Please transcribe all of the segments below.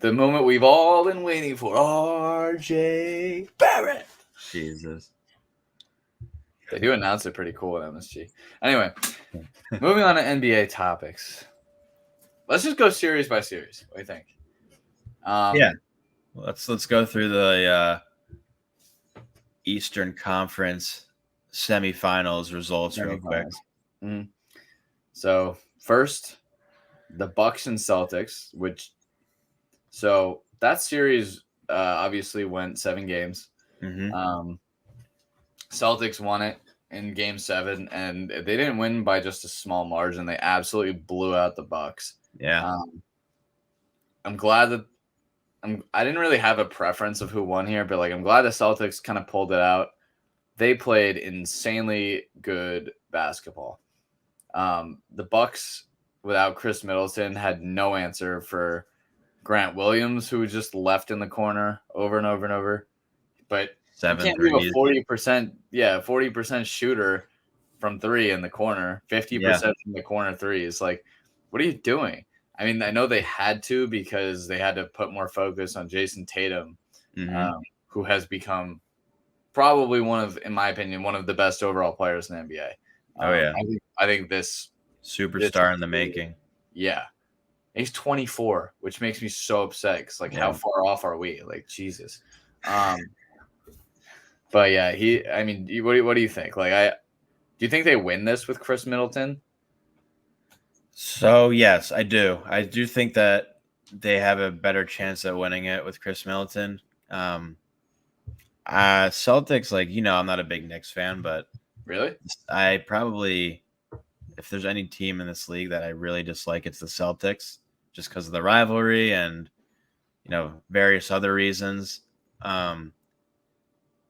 the moment we've all been waiting for. RJ Barrett. Jesus. They do announce it pretty cool at MSG. Anyway, moving on to NBA topics. Let's just go series by series. What do you think? Yeah. Let's go through the Eastern Conference semifinals results real quick. Mm-hmm. So first, the Bucks and Celtics, so that series obviously went 7 games. Mm-hmm. Celtics won it in Game 7, and they didn't win by just a small margin. They absolutely blew out the Bucks. Yeah. I'm glad that I didn't really have a preference of who won here, but I'm glad the Celtics kind of pulled it out. They played insanely good basketball. The Bucks, without Chris Middleton, had no answer for Grant Williams, who was just left in the corner over and over and over. But 7 you can't leave threes. a 40% shooter from 3 in the corner, 50% from the corner threes. What are you doing? I mean, I know they had to because they had to put more focus on Jason Tatum, who has become probably in my opinion, one of the best overall players in the NBA. I think this superstar in the making. Yeah, he's 24, which makes me so upset because how far off are we? Jesus. But yeah, I mean, what do you think? Do you think they win this with Chris Middleton? So yes, I do. I do think that they have a better chance at winning it with Chris Middleton. Celtics, I'm not a big Knicks fan, but really, I probably, if there's any team in this league that I really dislike, it's the Celtics, just because of the rivalry and various other reasons. A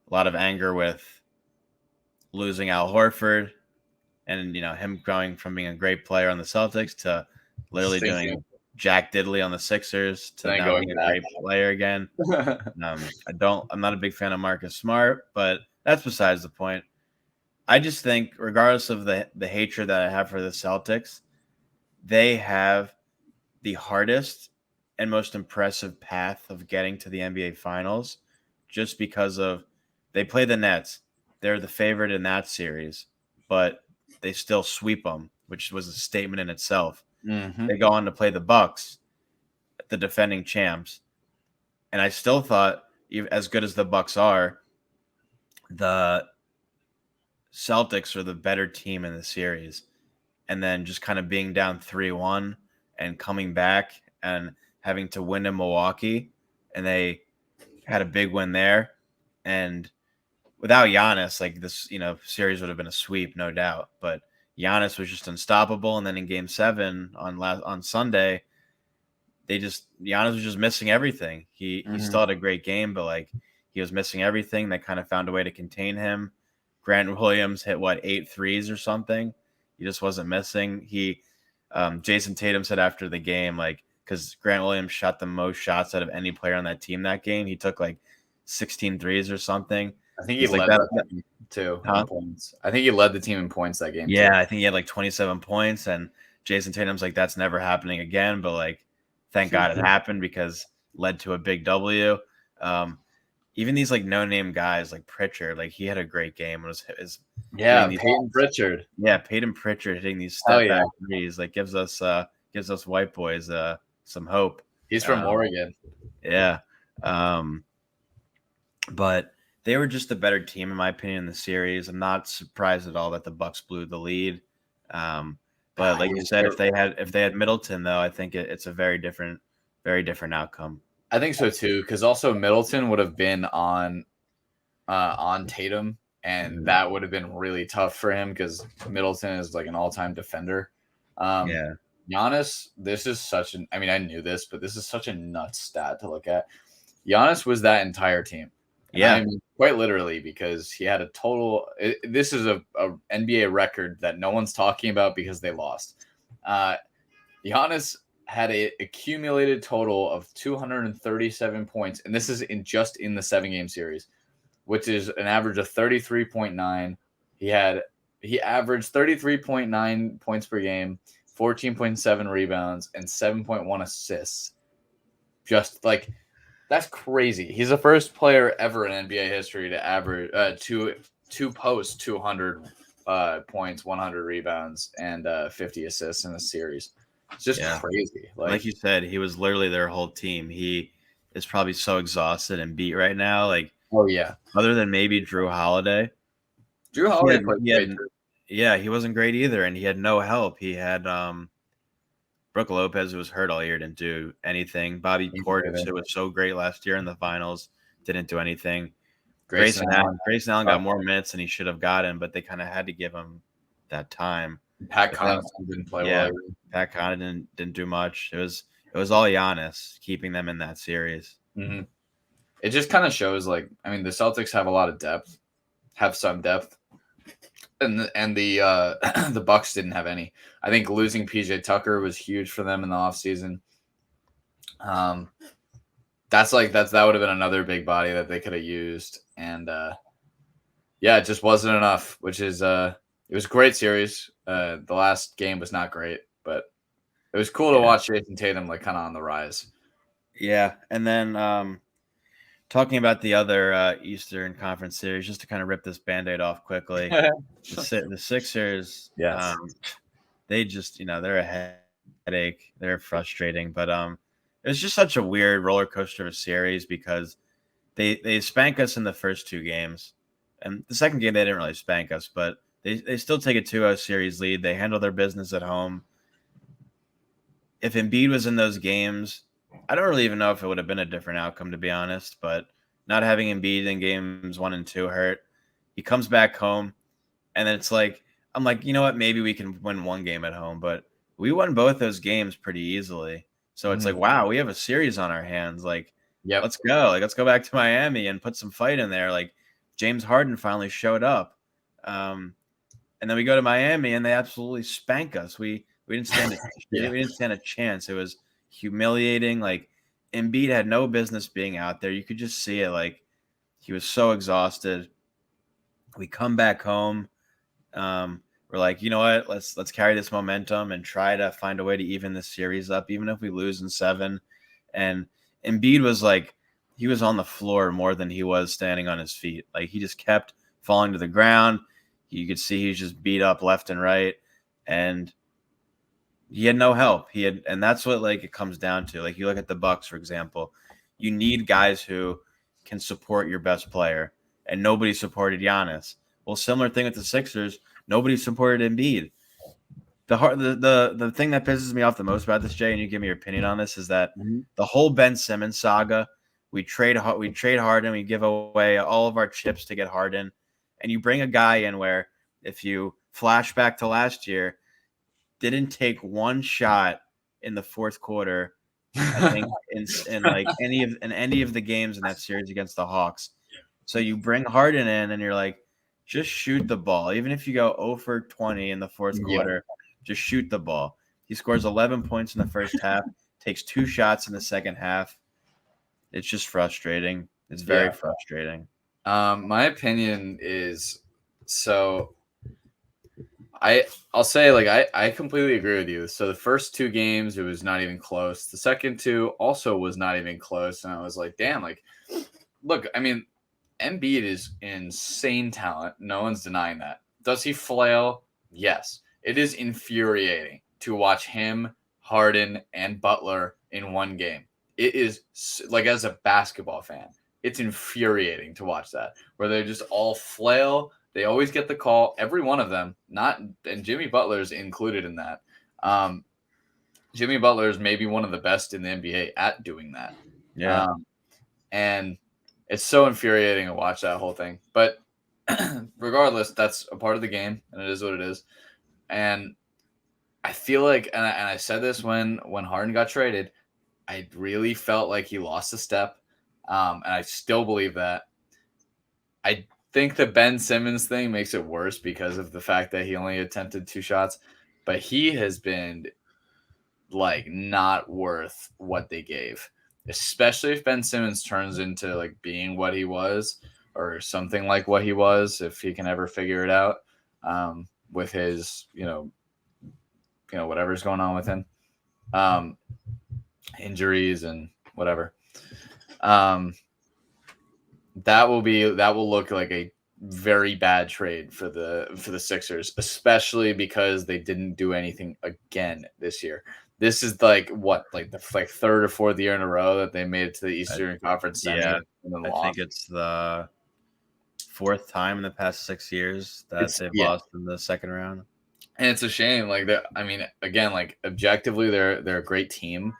lot of anger with losing Al Horford, and him going from being a great player on the Celtics to literally doing Jack Diddley on the Sixers to now being a great player again. I'm not a big fan of Marcus Smart, but that's besides the point. I just think, regardless of the hatred that I have for the Celtics, they have the hardest and most impressive path of getting to the NBA Finals, just because of they play the Nets. They're the favorite in that series, but they still sweep them, which was a statement in itself. Mm-hmm. They go on to play the Bucks, the defending champs, and I still thought, as good as the Bucks are, the Celtics are the better team in the series. And then just kind of being down 3-1 and coming back and having to win in Milwaukee, and they had a big win there. And without Giannis, this, series would have been a sweep, no doubt. But Giannis was just unstoppable. And then in Game 7 on Sunday, Giannis was just missing everything. He still had a great game, but he was missing everything. They kind of found a way to contain him. Grant Williams hit 8 threes or something. He just wasn't missing. Jason Tatum said after the game, because Grant Williams shot the most shots out of any player on that team that game. He took 16 threes or something. I think he led the team too in points. I think he led the team in points that game. Yeah, too. I think he had 27 points, and Jason Tatum's that's never happening again. But thank God it happened because led to a big W. Even these no-name guys like Pritchard, he had a great game. Peyton Pritchard. Yeah, Peyton Pritchard hitting these step back threes gives us white boys some hope. He's from Oregon. Yeah, but they were just a better team in my opinion in the series. I'm not surprised at all that the Bucks blew the lead. But like you said, if they had Middleton though, I think it's a very different outcome. I think so too, because also Middleton would have been on Tatum, and that would have been really tough for him because Middleton is an all-time defender. Giannis, this is such an. I mean, I knew this, but this is such a nuts stat to look at. Giannis was that entire team. Yeah, I mean, quite literally, because he had a total. This is a NBA record that no one's talking about because they lost. Giannis had a accumulated total of 237 points, and this is in the 7-game series, which is an average of 33.9. He averaged 33.9 points per game, 14.7 rebounds, and 7.1 assists. just like that's crazy. He's the first player ever in NBA history to average to post 200 points, 100 rebounds, and 50 assists in a series. It's just Yeah. crazy. Like you said, he was literally their whole team. He is probably so exhausted and beat right now. Like, oh yeah, other than maybe Drew Holiday, Drew he Holiday had played he great had too. yeah, he wasn't great either, and he had no help. He had Brooke Lopez, who was hurt all year, didn't do anything. Bobby Portis, who was so great last year in the finals, didn't do anything. Grayson Allen, Grayson Allen got more minutes than he should have gotten, but they kind of had to give him that time. Pat But then, Connaughton didn't play well. yeah, Either. Pat Connaughton didn't do much. It was all Giannis keeping them in that series. Mm-hmm. It just kind of shows, like, I mean, the Celtics have a lot of depth, have some depth, and the the Bucks didn't have any. I think losing PJ Tucker was huge for them in the offseason. That would have been another big body that they could have used, and yeah, it just wasn't enough. Which is it was a great series. The last game was not great, but it was cool to watch Jason Tatum like kind of on the rise. Yeah, and then talking about the other Eastern Conference series, just to kind of rip this Band-Aid off quickly, the Sixers, Yes. they just, they're a headache. They're frustrating, but it was just such a weird roller coaster of a series because they spank us in the first two games, and the second game they didn't really spank us, but they still take a 2-0 series lead. They handle their business at home. If Embiid was in those games, I don't really even know if it would have been a different outcome, to be honest. But not having Embiid in games 1 and 2 hurt. He comes back home, and then it's like, I'm like, you know what? Maybe we can win one game at home, but we won both those games pretty easily. So it's like, wow, we have a series on our hands. Like, let's go. Like, let's go back to Miami and put some fight in there. Like, James Harden finally showed up. And then we go to Miami and they absolutely spank us. We didn't stand we didn't stand a chance. It was humiliating. Like, Embiid had no business being out there. You could just see it. Like, he was so exhausted. We come back home. We're like, you know what? Let's carry this momentum and try to find a way to even this series up, even if we lose in 7. And Embiid was like, he was on the floor more than he was standing on his feet. Like, he just kept falling to the ground. You could see he's just beat up left and right, and he had no help. And that's what, like, it comes down to. Like, you look at the Bucks, for example, you need guys who can support your best player, and nobody supported Giannis. Well, similar thing with the Sixers. Nobody supported Embiid. The thing that pisses me off the most about this, Jay, and you give me your opinion on this, is that the whole Ben Simmons saga. We trade Harden, we give away all of our chips to get Harden, and you bring a guy in where, if you flash back to last year, didn't take one shot in the fourth quarter. I think in like any of the games in that series against the Hawks. So you bring Harden in, and you're like, just shoot the ball. Even if you go 0 for 20 in the fourth quarter, just shoot the ball. He scores 11 points in the first half, takes 2 shots in the second half. It's just frustrating. It's very frustrating. My opinion is, so I'll say, like, I completely agree with you. So the first 2 games, it was not even close. The second 2 also was not even close. And I was like, damn, like, look, I mean, Embiid is insane talent. No one's denying that. Does he flail? Yes. It is infuriating to watch him, Harden, and Butler in one game. It is, like, as a basketball fan, it's infuriating to watch that, where they just all flail. They always get the call, every one of them. And Jimmy Butler's included in that. Jimmy Butler is maybe one of the best in the NBA at doing that. Yeah. And it's so infuriating to watch that whole thing. But regardless, that's a part of the game, and it is what it is. And I feel like, and I said this when Harden got traded, I really felt like he lost a step, and I still believe that. I think the Ben Simmons thing makes it worse because of the fact that he only attempted 2 shots, but he has been, like, not worth what they gave, especially if Ben Simmons turns into, like, being what he was or something like what he was, if he can ever figure it out, with his, whatever's going on with him, injuries and whatever. That will look like a very bad trade for the Sixers, especially because they didn't do anything again this year. This is like what, like the third or fourth year in a row that they made it to the I, Eastern Conference Semi yeah, and then I think lost. it's the fourth time in the past 6 years that It's they've yeah, lost in the second round. and it's a shame. Like that, I mean, again, like objectively, they're a great team.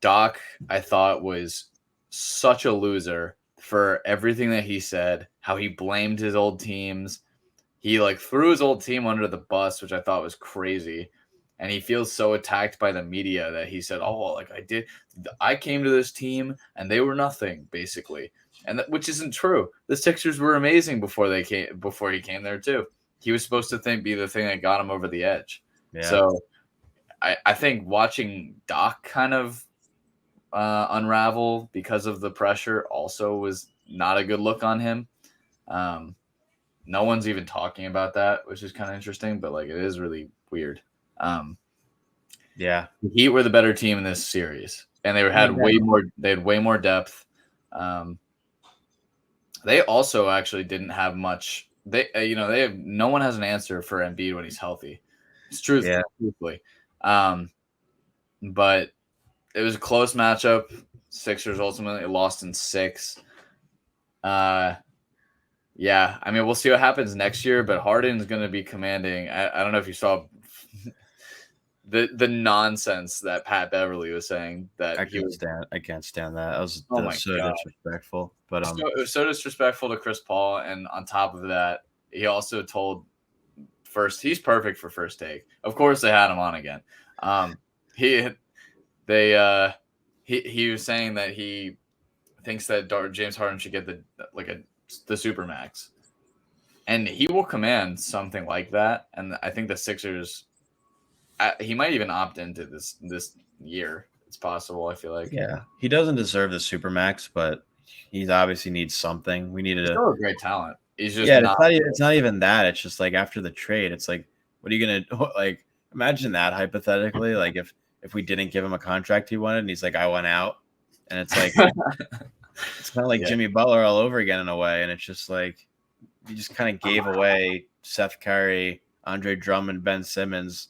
Doc, I thought, was such a loser for everything that he said, how he blamed his old teams. He like threw his old team under the bus, which I thought was crazy. And he feels so attacked by the media that he said, "Oh, like I came to this team and they were nothing, basically." And which isn't true. The Sixers were amazing before he came there too. He was supposed to be the thing that got him over the edge. Yeah, So I think watching Doc kind of unravel because of the pressure also was not a good look on him. Um, no one's even talking about that, which is kind of interesting, but like it is really weird. Um, yeah. the Heat were the better team in this series, and I mean, they had way more depth. Um, they also actually didn't have much. They have no one has an answer for Embiid when he's healthy. It's yeah, truthfully. Um, but it was a close matchup. Sixers ultimately lost in 6. Uh, yeah, I mean, we'll see what happens next year, but Harden's going to be commanding. I don't know if you saw the nonsense that Pat Beverly was saying that he was. I can't stand that. Oh That my was so god, disrespectful. But it was so disrespectful to Chris Paul, and on top of that, he also told first he's perfect for First Take. Of course, they had him on again. He they he was saying that he thinks that James Harden should get the supermax, and he will command something like that. And I think the Sixers, he might even opt into this year. It's possible. I feel like yeah, he doesn't deserve the supermax, but he obviously needs something. We needed he's to. still a great talent. He's just Yeah, not. it's not even that. It's just like after the trade, it's like, what are you gonna like? Imagine that hypothetically, like if we didn't give him a contract he wanted, and he's like, I want out, and it's like it's kind of like Yeah. Jimmy Butler all over again in a way, and it's just like you just kind of gave away Seth Curry, Andre Drummond, Ben Simmons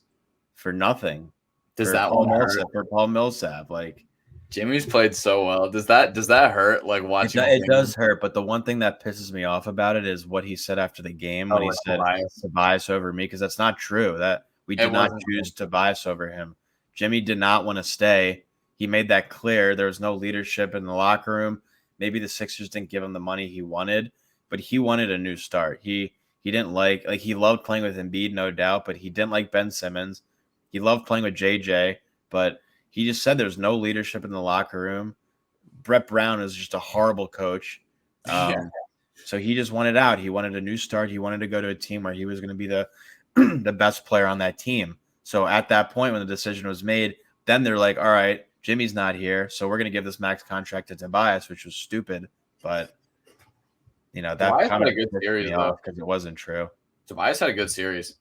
for nothing Does that one hurt? For Paul Millsap. Like Jimmy's played so well. Does that hurt? Like watching it him? does hurt, but the one thing that pisses me off about it is what he said after the game when Oh, he like said Tobias. Tobias over me, because that's not true. That we It did not wasn't. choose Tobias over him. Jimmy did not want to stay. He made that clear. There was no leadership in the locker room. Maybe the Sixers didn't give him the money he wanted, but he wanted a new start. He didn't like he loved playing with Embiid, no doubt, but he didn't like Ben Simmons. He loved playing with JJ, but he just said there's no leadership in the locker room. Brett Brown is just a horrible coach. Yeah. So he just wanted out. He wanted a new start. He wanted to go to a team where he was going to be the the best player on that team. So at that point, when the decision was made, then they're like, "All right, Jimmy's not here, so we're going to give this max contract to Tobias," which was stupid. But that Tobias had comment a good pissed series me though. off because it wasn't true. Tobias had a good series.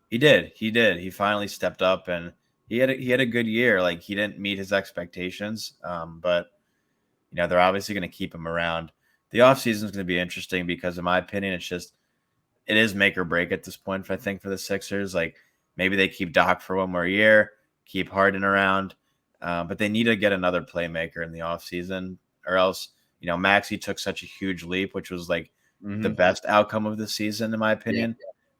He did. He did. He finally stepped up and he had a good year. Like he didn't meet his expectations, but they're obviously going to keep him around. The offseason is going to be interesting because, in my opinion, it is make or break at this point. I think for the Sixers, like maybe they keep Doc for one more year, keep Harden around, but they need to get another playmaker in the offseason, or else Maxey took such a huge leap, which was like the Mm-hmm. best outcome of the season, in my Yeah. opinion.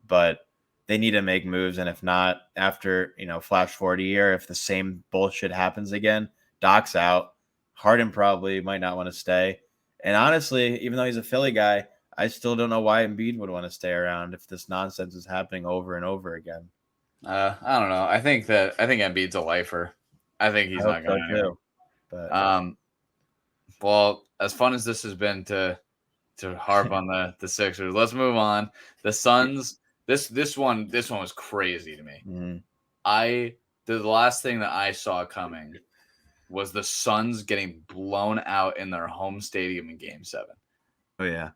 But they need to make moves, and if not, after flash forward a year, if the same bullshit happens again, Doc's out. Harden probably might not want to stay. And honestly, even though he's a Philly guy, I still don't know why Embiid would want to stay around if this nonsense is happening over and over again. I don't know. I think Embiid's a lifer. I think I he's hope not so going anywhere. too. But Well, as fun as this has been to harp on the Sixers, let's move on. The Suns. This one was crazy to me. mm, The last thing that I saw coming was the Suns getting blown out in their home stadium in Game 7. oh yeah,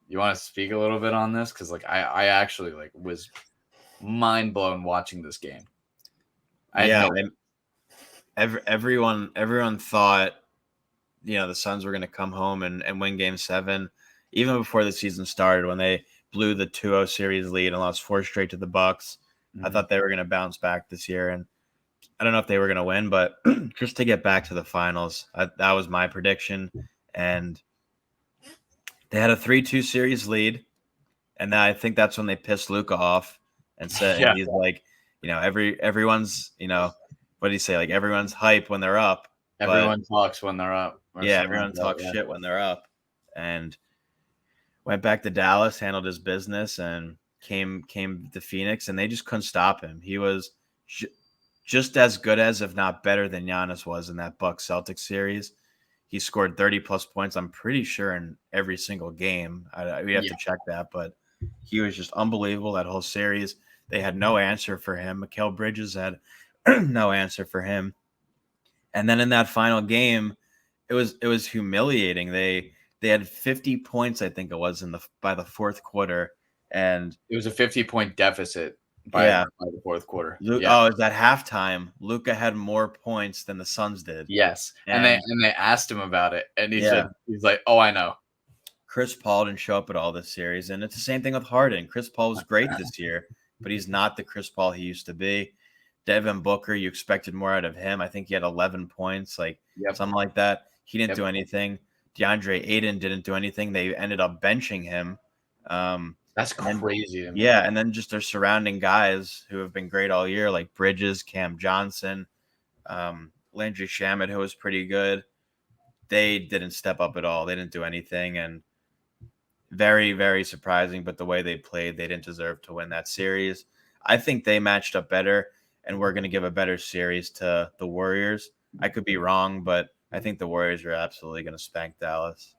You want to speak a little bit on this? Because I actually was mind blown watching this game. I had yeah. no. everyone thought, the Suns were going to come home and win Game 7, even before the season started when they blew the 2-0 series lead and lost 4 straight to the Bucks. I thought they were going to bounce back this year, and I don't know if they were going to win, but just to get back to the finals, that was my prediction. And they had a 3-2 series lead, and I think that's when they pissed Luka off and said, and Yeah. he's like, everyone's, what did he say? Like everyone's hype when they're up. Everyone talks when they're up. Yeah, everyone talks shit when they're up, and went back to Dallas, handled his business, and came to Phoenix, and they just couldn't stop him. He was just as good as, if not better than Giannis was in that Bucks Celtics series. He scored 30 plus points, I'm pretty sure, in every single game. We have to check that, but he was just unbelievable that whole series. They had no answer for him. Mikal Bridges had no answer for him. And then in that final game, it was humiliating. They had 50 points, I think it was, by the fourth quarter, and it was a 50-point deficit by the fourth quarter. Oh, is that halftime? Luka had more points than the Suns did. Yes, and they asked him about it, and he said, he's like, "Oh, I know." Chris Paul didn't show up at all this series, and it's the same thing with Harden. Chris Paul was great this year, but he's not the Chris Paul he used to be. Devin Booker, you expected more out of him. I think he had 11 points, something like that. He didn't do anything. DeAndre Ayton didn't do anything. They ended up benching him. That's crazy to me. Yeah, and then just their surrounding guys who have been great all year, like Bridges, Cam Johnson, Landry Shamet, who was pretty good. They didn't step up at all. They didn't do anything, and very, very surprising. But the way they played, they didn't deserve to win that series. I think they matched up better, and we're going to give a better series to the Warriors. I could be wrong, but I think the Warriors are absolutely going to spank Dallas.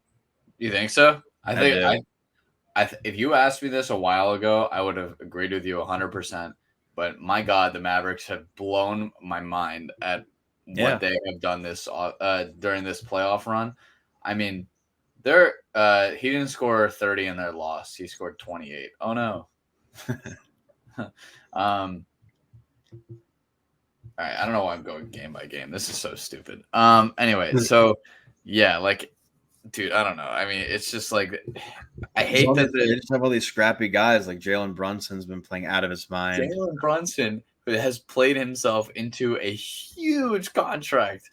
You think so? If you asked me this a while ago, I would have agreed with you 100%. But my God, the Mavericks have blown my mind at what they have done this during this playoff run. I mean, he didn't score 30 in their loss. He scored 28. Oh no. All right, I don't know why I'm going game by game. This is so stupid. Anyway, so yeah, dude, I don't know. I mean, it's just like I hate that they just have all these scrappy guys. Like Jalen Brunson's been playing out of his mind. Jalen Brunson has played himself into a huge contract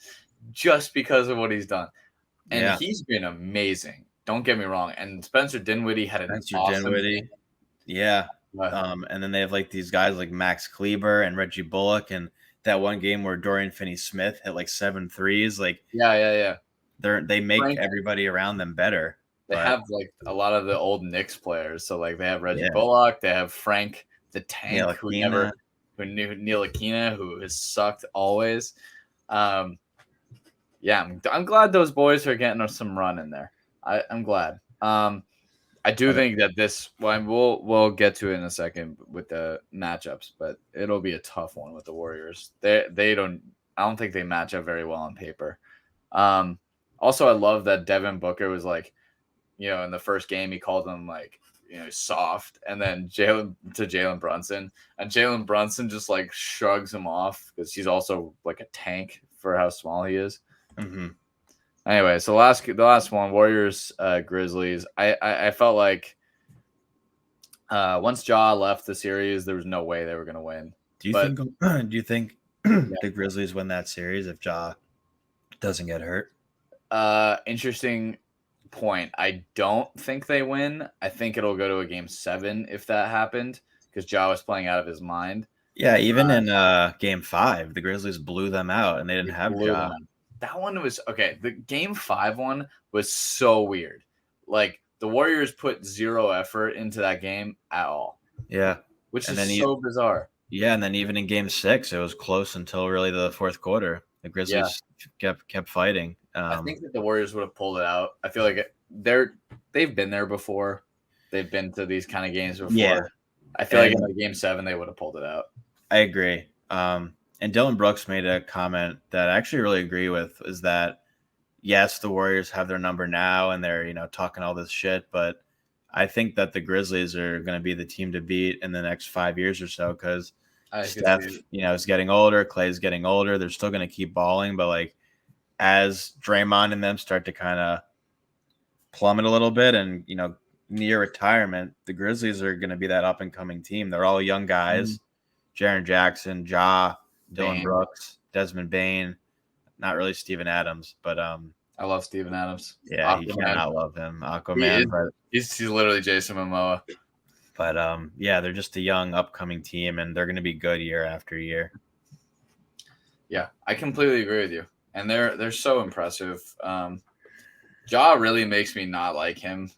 just because of what he's done, and he's been amazing. Don't get me wrong. And Spencer Dinwiddie had an awesome game. Yeah. And then they have these guys like Max Kleber and Reggie Bullock, and that one game where Dorian Finney-Smith hit 7 threes. Yeah. They make everybody around them better. They have a lot of the old Knicks players. So they have Reggie Bullock, they have Frank the Tank, who knew Neil Aquina, who has sucked always. I'm glad those boys are getting some run in there. I'm glad. I do think that we'll get to it in a second with the matchups, but it'll be a tough one with the Warriors. I don't think they match up very well on paper. Also, I love that Devin Booker was in the first game, he called him soft, and then Jalen Brunson, and Jalen Brunson just shrugs him off because he's also a tank for how small he is. Mm-hmm. Anyway, so the last one, Warriors, Grizzlies. I felt like once Ja left the series, there was no way they were going to win. Do you think the Grizzlies win that series if Ja doesn't get hurt? Interesting point. I don't think they win. I think it'll go to a game 7 if that happened, because Ja was playing out of his mind. Yeah, even in game 5, the Grizzlies blew them out, and they didn't have Ja. That one was okay. The game 5 one was so weird. The Warriors put zero effort into that game at all. Yeah, which is so bizarre. Yeah, and then even in game 6, it was close until really the fourth quarter. The Grizzlies kept fighting. I think that the Warriors would have pulled it out. I feel like they've been there before. They've been to these kind of games before. Yeah. I feel like in game 7 they would have pulled it out. I agree. And Dylan Brooks made a comment that I actually really agree with, is that yes, the Warriors have their number now and they're, talking all this shit, but I think that the Grizzlies are going to be the team to beat in the next 5 years or so, because I could see Steph, it. is getting older. Clay's getting older. They're still going to keep balling, but like as Draymond and them start to kind of plummet a little bit, and near retirement, the Grizzlies are going to be that up and coming team. They're all young guys: Jaren Jackson, Ja, Dylan Bane. Brooks, Desmond Bain. Not really Steven Adams, but I love Steven Adams. yeah, he Aquaman. cannot love him, He is. Aquaman. But He's literally Jason Momoa. yeah, they're just a young upcoming team, and they're going to be good year after year. Yeah, I completely agree with you, and they're so impressive. Ja really makes me not like him,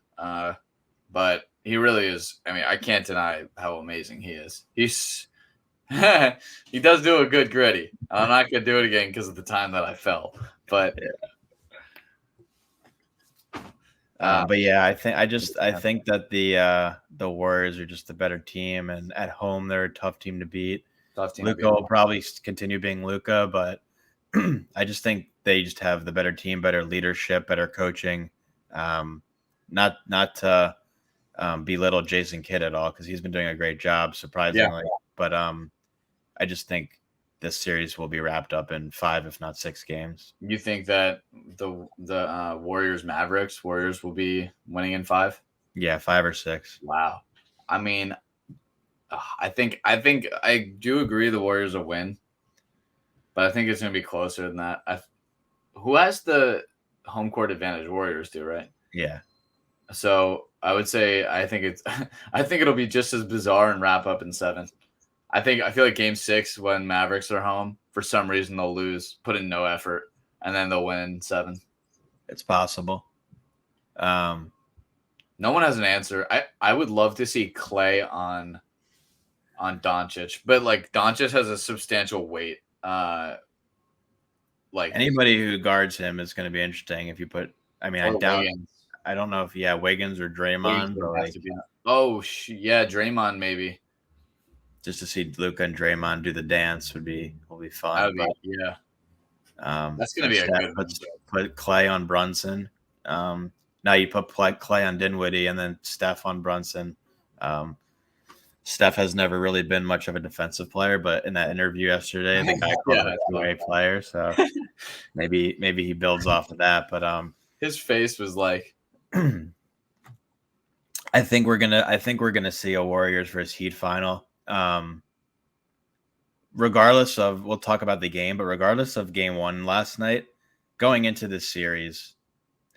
but he really is. I mean, I can't deny how amazing he is. He does do a good gritty. I'm not gonna do it again because of the time that I fell, but But yeah, I think that the Warriors are just a better team, and at home they're a tough team to beat. tough team to Luca beat. will probably continue being Luca, but I just think they just have the better team, better leadership, better coaching. Not to belittle Jason Kidd at all, because he's been doing a great job, surprisingly. But I just think this series will be wrapped up in 5, if not 6 games. You think that the Warriors will be winning in 5? Yeah, 5 or 6. Wow. I mean, I think I do agree the Warriors will win, but I think it's going to be closer than that. Who has the home court advantage? Warriors do, right? Yeah. So I would say I think it'll be just as bizarre and wrap up in 7. I feel like Game 6 when Mavericks are home, for some reason they'll lose, put in no effort, and then they'll win in 7. It's possible. No one has an answer. I would love to see Clay on Doncic, but like Doncic has a substantial weight. Like Anybody who guards him is going to be interesting. If you put, I mean, I doubt. Wiggins. I don't know if Wiggins or Draymond, but like Yeah, Draymond maybe. just to see Luca and Draymond do the dance will be That fun. would be But that's gonna be a good one. put Clay on Brunson. Now you put Clay on Dinwiddie and then Steph on Brunson. Steph has never really been much of a defensive player, but in that interview yesterday, the guy called him a two-way player. So maybe he builds off of that. But his face was like, I think we're gonna see a Warriors versus Heat final. Regardless of, we'll talk about the game, but regardless of Game 1 last night, going into this series,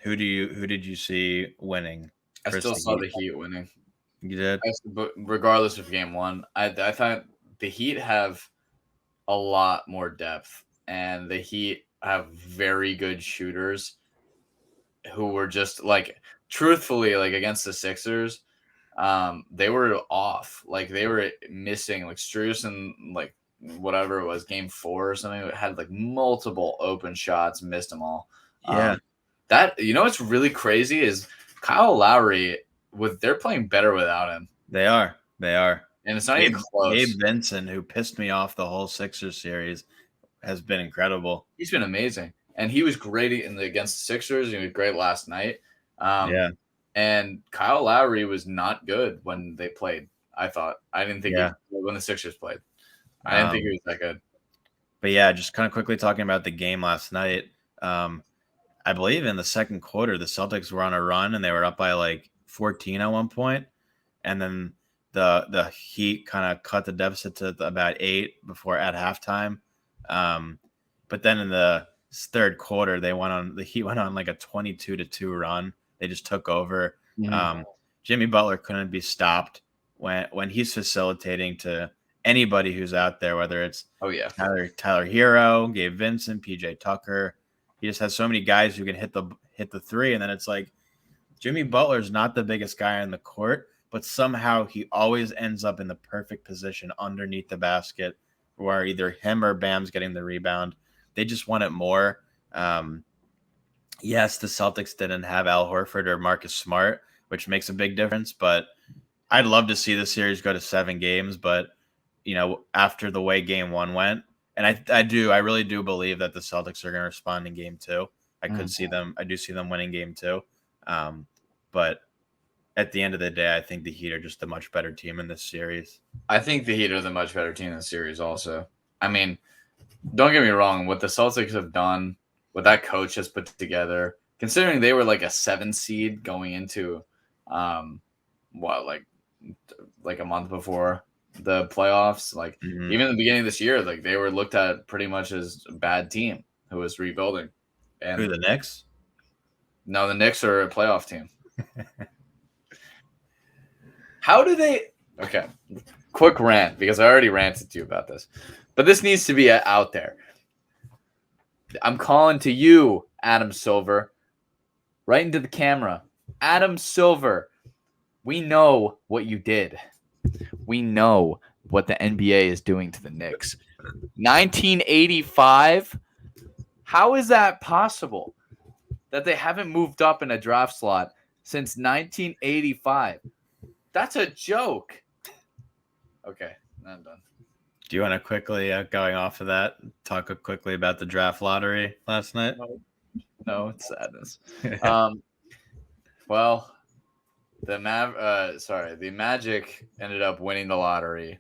who did you see winning? I still saw the Heat winning. You did? But regardless of Game 1, I thought the Heat have a lot more depth, and the Heat have very good shooters who were just like, truthfully, like against the Sixers, they were off. Like they were missing like Strus and like whatever it was, Game 4 or something. It had like multiple open shots, missed them all. Yeah. That what's really crazy is Kyle Lowry. They're playing better without him. They are, and it's not even close. Gabe Vincent, who pissed me off the whole Sixers series, has been incredible. He's been amazing, and he was great against the Sixers. He was great last night. And Kyle Lowry was not good when they played. I didn't think when the Sixers played. I didn't think he was that good. But yeah, just kind of quickly talking about the game last night. I believe in the second quarter, the Celtics were on a run and they were up by like 14 at one point, and then the Heat kind of cut the deficit to about 8 before at halftime. But then in the third quarter, the Heat went on like a 22-2 run. They just took over. Mm-hmm. Jimmy Butler couldn't be stopped when he's facilitating to anybody who's out there, whether it's Tyler Hero, Gabe Vincent, PJ Tucker. He just has so many guys who can hit the three, and then it's like Jimmy Butler's not the biggest guy on the court, but somehow he always ends up in the perfect position underneath the basket where either him or Bam's getting the rebound. They just want it more. Yes, the Celtics didn't have Al Horford or Marcus Smart, which makes a big difference, but I'd love to see the series go to 7 games. But, after the way Game 1 went, and I really do believe that the Celtics are going to respond in Game 2. I do see them winning Game 2. But at the end of the day, I think the Heat are just a much better team in this series. I think the Heat are the much better team in the series. Also, I mean, don't get me wrong. What the Celtics have done, what that coach has put together, considering they were like a 7 seed going into, um, what like a month before the playoffs. Like Mm-hmm. even in the beginning of this year, like they were looked at pretty much as a bad team who was rebuilding. Who, And the Knicks? now the Knicks are a playoff team. How do they? Okay, quick rant because I already ranted to you about this, but this needs to be out there. I'm calling to you, Adam Silver, right into the camera. Adam Silver, we know what you did. We know what the NBA is doing to the Knicks. 1985. How is that possible that they haven't moved up in a draft slot since 1985? That's a joke. Okay, I'm done. Do you want to quickly, going off of that, talk quickly about the draft lottery last night? No, it's sadness. Well, the Magic ended up winning the lottery.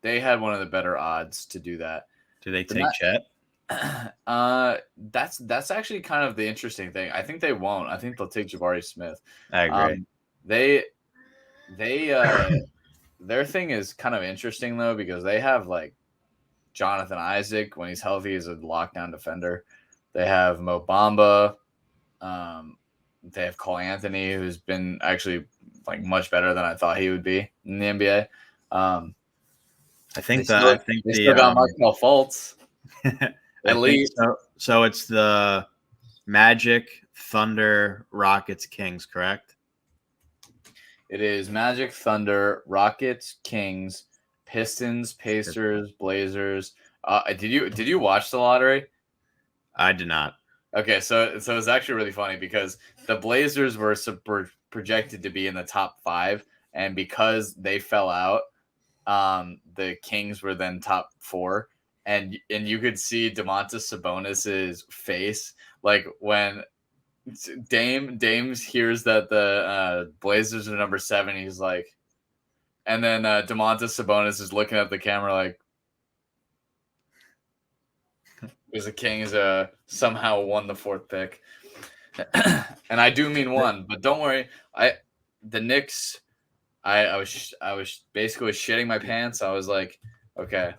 They had one of the better odds to do that. Do they take Chet? That's actually kind of the interesting thing. I think they won't. I think they'll take Jabari Smith. I agree. They their thing is kind of interesting though because they have like Jonathan Isaac when he's healthy is a lockdown defender. They have Mo Bamba. They have Cole Anthony, who's been actually like much better than I thought he would be in the NBA. I think they still got Markelle Fultz. At least so it's the Magic, Thunder, Rockets, Kings, correct? It is Magic, Thunder, Rockets, Kings, Pistons, Pacers, Blazers. Did you watch the lottery? I did not. Okay, so it's actually really funny because the Blazers were projected to be in the top 5, and because they fell out, the Kings were then top 4, and you could see Domantas Sabonis's face like when Dames hears that the Blazers are number 7. He's like, and then Domantas Sabonis is looking at the camera like, because the Kings somehow won the 4th pick, and I do mean one, but don't worry, the Knicks. I was basically shitting my pants. I was like, okay,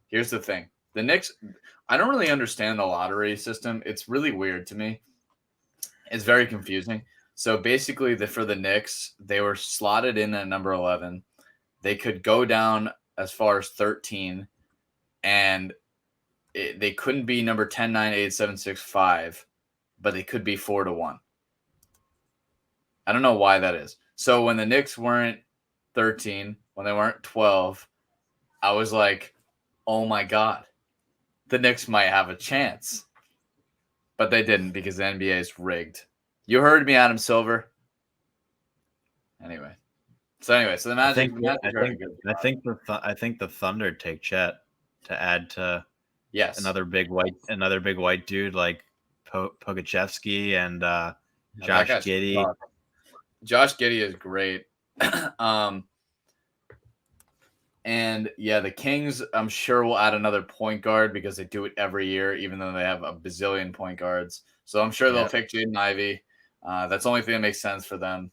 here's the thing. The Knicks, I don't really understand the lottery system. It's really weird to me. It's very confusing. So basically, for the Knicks, they were slotted in at number 11. They could go down as far as 13, and they couldn't be number 10, 9, 8, 7, 6, 5, but they could be 4-1. I don't know why that is. So when the Knicks weren't 13, when they weren't 12, I was like, oh my God, the Knicks might have a chance. But they didn't because the NBA is rigged. You heard me, Adam Silver. Anyway, so the Magic. I think the Thunder take Chet to add to another big white dude like Pogačevski and Josh Giddey. Josh Giddey is great. And yeah, the Kings, I'm sure, will add another point guard because they do it every year, even though they have a bazillion point guards. So I'm sure they'll pick Jaden Ivey. That's the only thing that makes sense for them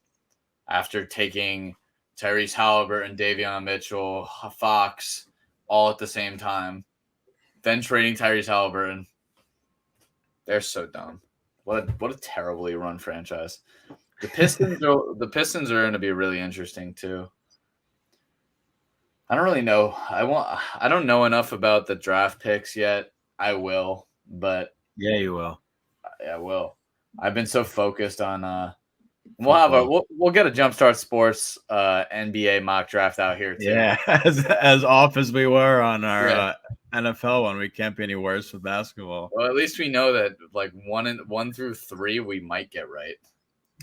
after taking Tyrese Halliburton, Davion Mitchell, Fox all at the same time. Then trading Tyrese Halliburton. They're so dumb. What a terribly run franchise. The Pistons are going to be really interesting too. I don't really know. I don't know enough about the draft picks yet. I will, but yeah, you will. I will. I've been so focused on. We'll get a Jumpstart Sports NBA mock draft out here too. Yeah, as off as we were on our NFL one, we can't be any worse with basketball. Well, at least we know that like 1 through 3 we might get right.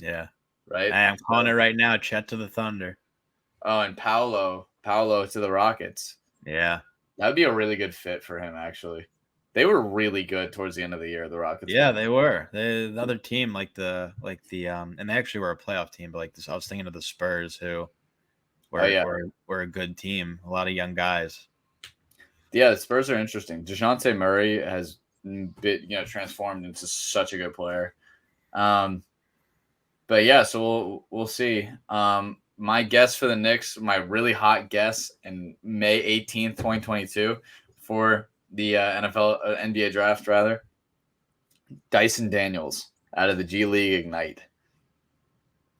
Yeah. Right. I'm calling it right now. Chet to the Thunder. Oh, and Paolo to the Rockets. Yeah. That'd be a really good fit for him, actually. They were really good towards the end of the year. The Rockets. Yeah, they were. The other team, and they actually were a playoff team. But like this, I was thinking of the Spurs, who Oh yeah, were a good team. A lot of young guys. yeah. The Spurs are interesting. DeJounte Murray has transformed into such a good player. But yeah, so we'll see. My guess for the Knicks, my really hot guess in May 18th, 2022, for the NFL NBA draft, rather, Dyson Daniels out of the G League Ignite.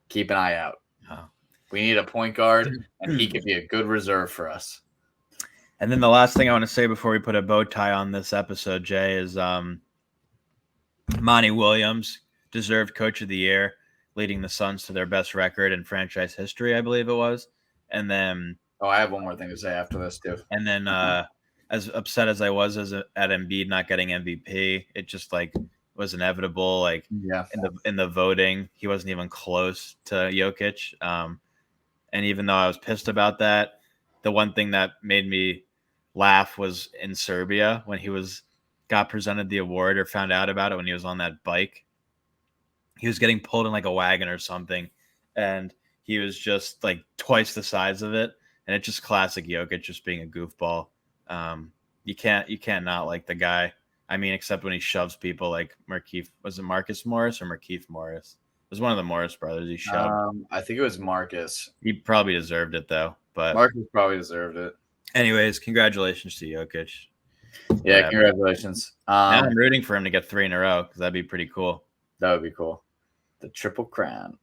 Keep an eye out. Oh. We need a point guard, and he could be a good reserve for us. And then the last thing I want to say before we put a bow tie on this episode, Jay, is Monty Williams deserved Coach of the Year, leading the Suns to their best record in franchise history, I believe it was. And then, I have one more thing to say after this too. And then, as upset as I was at Embiid not getting MVP, it just like was inevitable. Like in the voting, he wasn't even close to Jokic. And even though I was pissed about that, the one thing that made me laugh was in Serbia when he got presented the award or found out about it when he was on that bike. He was getting pulled in like a wagon or something, and he was just like twice the size of it. And it's just classic Jokic, just being a goofball. You can't not like the guy. I mean, except when he shoves people like was it Marcus Morris or Markieff Morris? It was one of the Morris brothers he shoved. I think it was Marcus. He probably deserved it though. But Marcus probably deserved it. Anyways, congratulations to Jokic. Yeah, congratulations. Now I'm rooting for him to get 3 in a row because that'd be pretty cool. That would be cool. The Triple Crown.